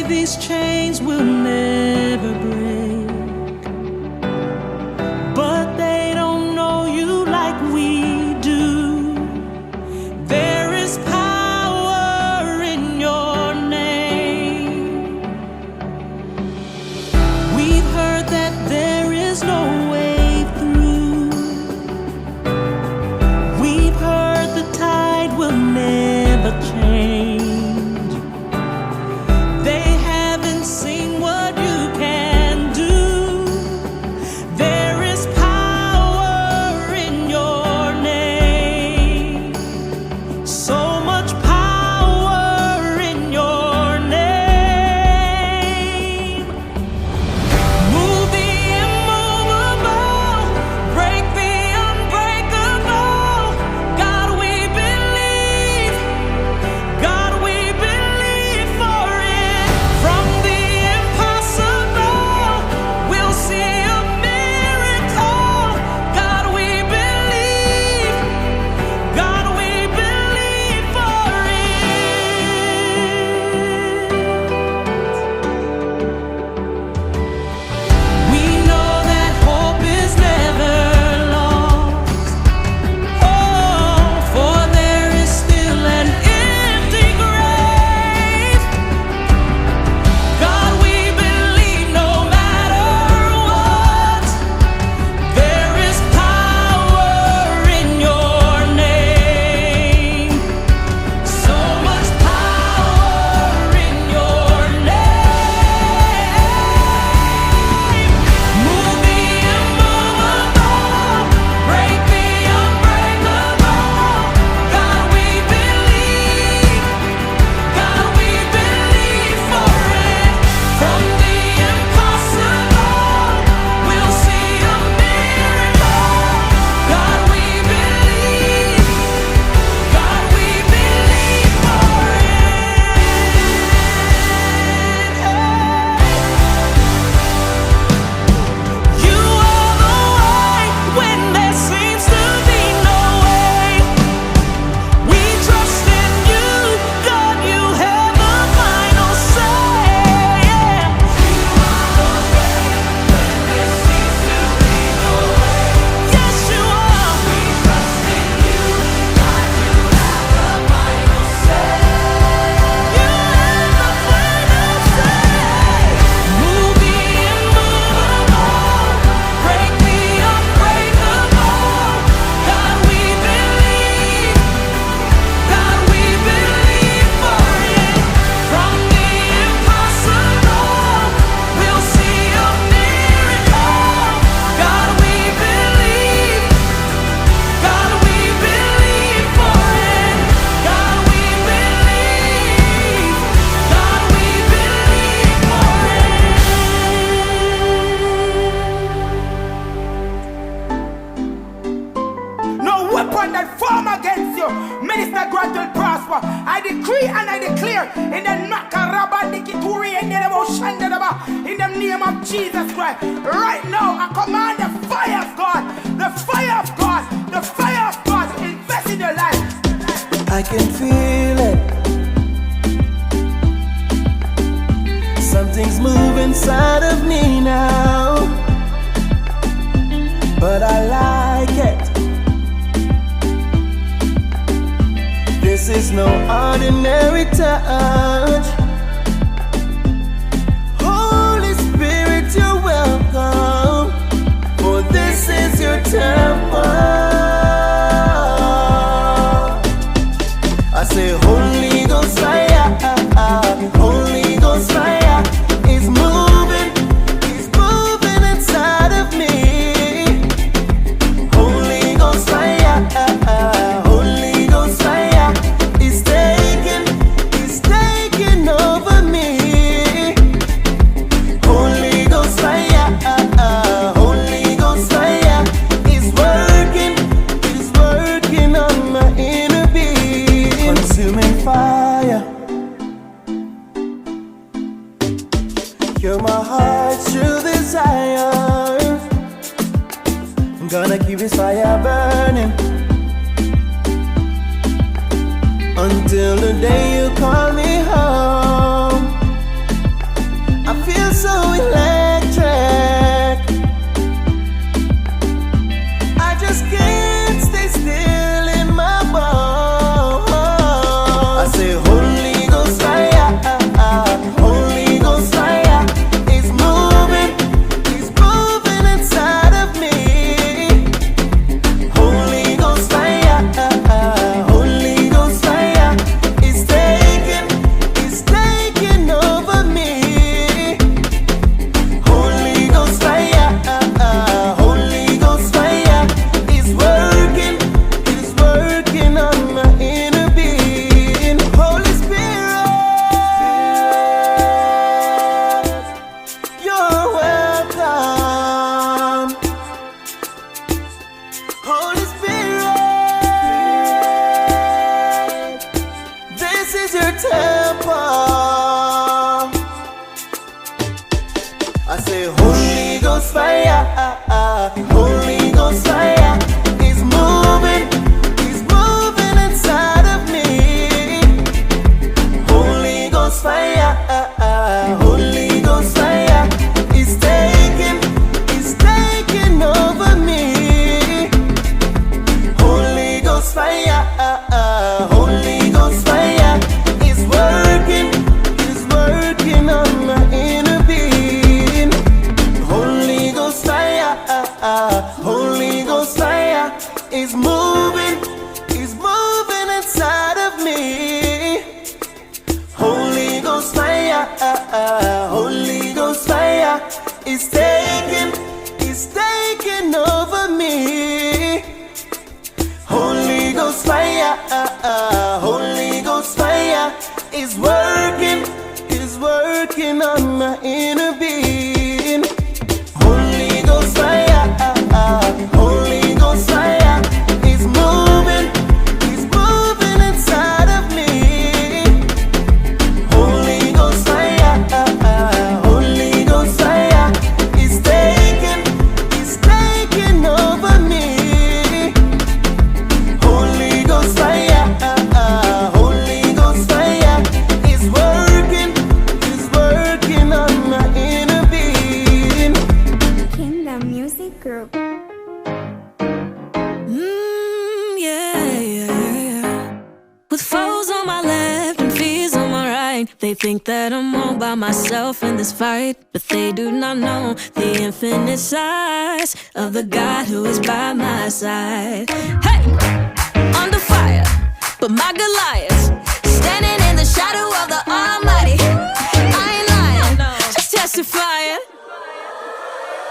these chains will never break, but they don't know you like we do. There is power in your name. We've heard that there is no way through. We've heard the tide will never change. They haven't seen what you can do. There is power in your name. So much power in your name. Move the immovable, break the unbreakable. God, we believe. God, we believe for it. From the impossible, we'll see a miracle. God, we believe. God, we believe for it. We know that hope is never lost. Oh, for there is still an empty grave. God, we believe no matter what. There is power in your name. So much power in your name. Move the immovable, break the unbreakable. God, we believe. God, we believe for it. From the impossible, we'll see a miracle. God, we believe. God, we believe for it. You are the way when there seems to be no way. We trust in you, God, you have the final say. You are the way when there seems to be no way. Yes, you are. We trust in you, God, you have the final say. You have the final say. Move the immovable, break the unbreakable. God, we believe. God, we believe for it. From the impossible, we'll see a miracle. God, we believe. God, we believe for it. God, we believe. God, we believe for it. No weapon that form against you, Minister Grant will prosper. I decree and I declare in the Nakarabandikituri and the Shandaba, in the name of Jesus Christ. Right now, I command the fire of God, the fire of God, the fire of God to invest in your life. I can feel it. Something's moving inside of me now, but I like it. This is no ordinary touch. Holy Spirit, you're welcome, for this is your temple. I say, Holy Ghost fire, Holy Ghost fire is moving inside of me. Holy Ghost fire, Holy Ghost fire is taking over me. Holy Ghost fire, Holy Ghost fire is working on my inner being. Consuming fire, you're my heart's true desire. I'm gonna keep this fire burning until the day you call me home. Holy Ghost fire is working on my inner being. Holy Ghost fire, Holy Ghost fire is moving inside of me. Holy Ghost fire, Holy Ghost fire is taking over me. Holy Ghost fire, Holy Ghost fire is working on my inner being. Holy Ghost fire, Holy Ghost fire is moving inside of me. Holy Ghost fire, Holy Ghost fire is taking over me. Holy Ghost fire, Holy Ghost fire is working on my inner being. Kingdom Music Group. Yeah. With foes on my left and fears on my right, they think that I'm all by myself in this fight, but they do not know the infinite size of the God who is by my side. Hey, under fire, but my Goliath standing in the shadow of the Almighty. I ain't lying, just testifying.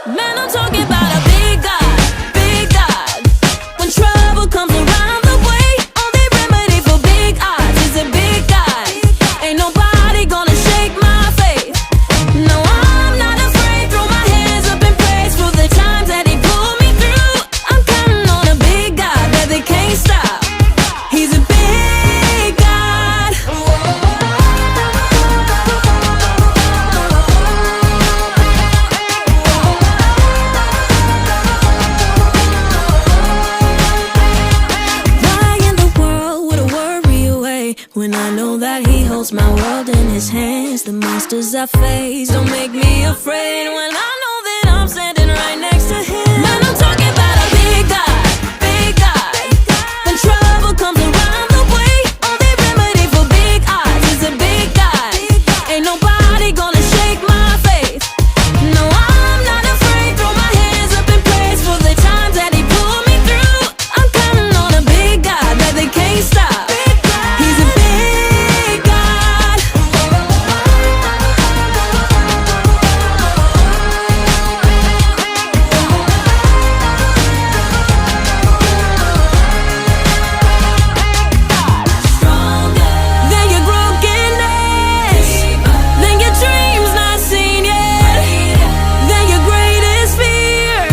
Man, I'm talking about a big God, big God. When trouble comes around the way, only remedy for big odds is a big God. Ain't nobody gonna shake my faith. No, I'm not afraid. Throw my hands up in praise for the times that He pulled me through. I'm counting on a big God that they can't stop. He's a big God. Why in the world would I worry away when I know that He holds my world in His hands? The monsters I face don't make me afraid when I know that I'm standing right next to Him. Man, I'm talking about a big God, big God. When trouble comes around the way, only remedy for big odds is a big God. Ain't nobody gonna shake my faith. No, I'm not afraid. Throw my hands up in praise for the times that He pulled me through. I'm counting on a big God that they can't stop. He's a big God. Stronger than your brokenness, than your dreams not seen yet, than your greatest fear.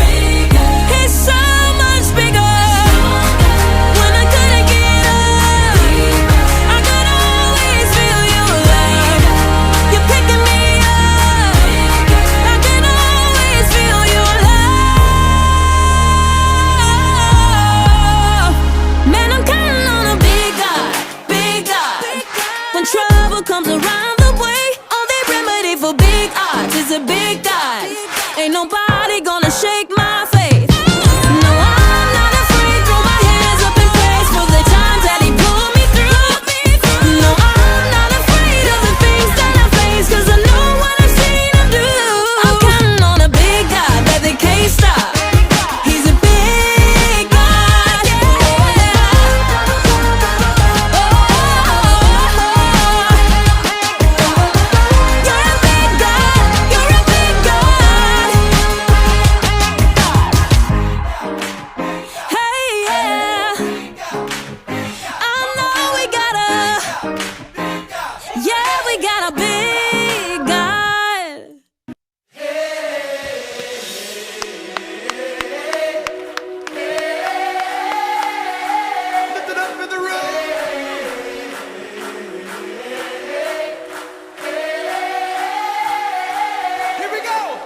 He's so much bigger. When I couldn't get up, I could always feel Your love. You're picking me up. I can always feel Your love. Man, I'm counting on a big God, big God. When trouble comes around the way, only remedy for big odds is a big God. Ain't nobody gonna shake my faith. No, I'm not afraid. Throw my hands up in praise for the times that He pulled me through. No, I'm not afraid of the things that I face, 'cause I know what I've seen Him do. I'm counting on a big God that they can't stop. He's a big God. You're a big God. You're a big God. Hey, yeah. I know we got a big God. Lift it up in the room. Here we go.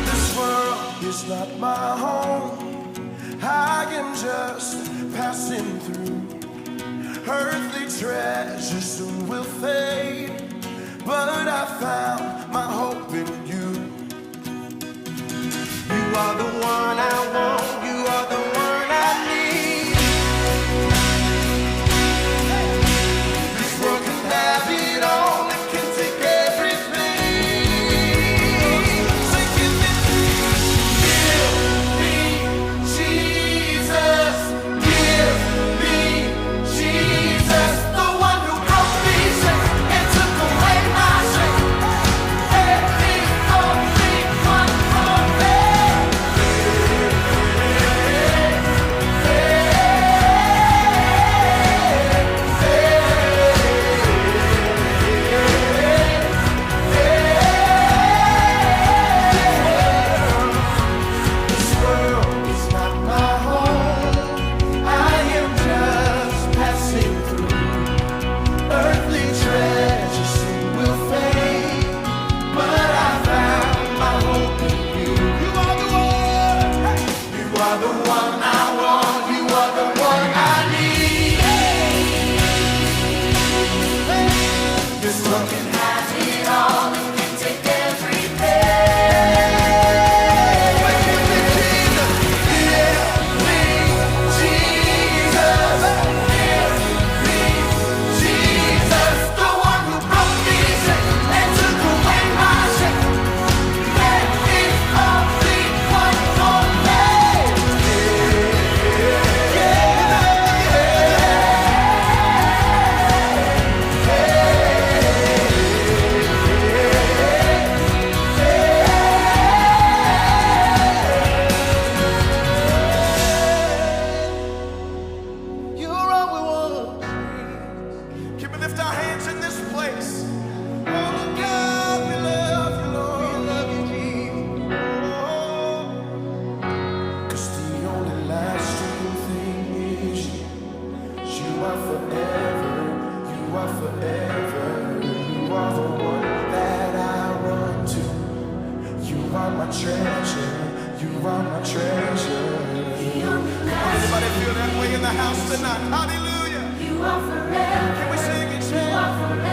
This world is not my home. I am just passing through. Earthly treasures soon will fade, but I found my hope in are my treasure. You are my treasure. Anybody feel that way in the house tonight? Hallelujah. You are forever. Can we sing it? You are forever.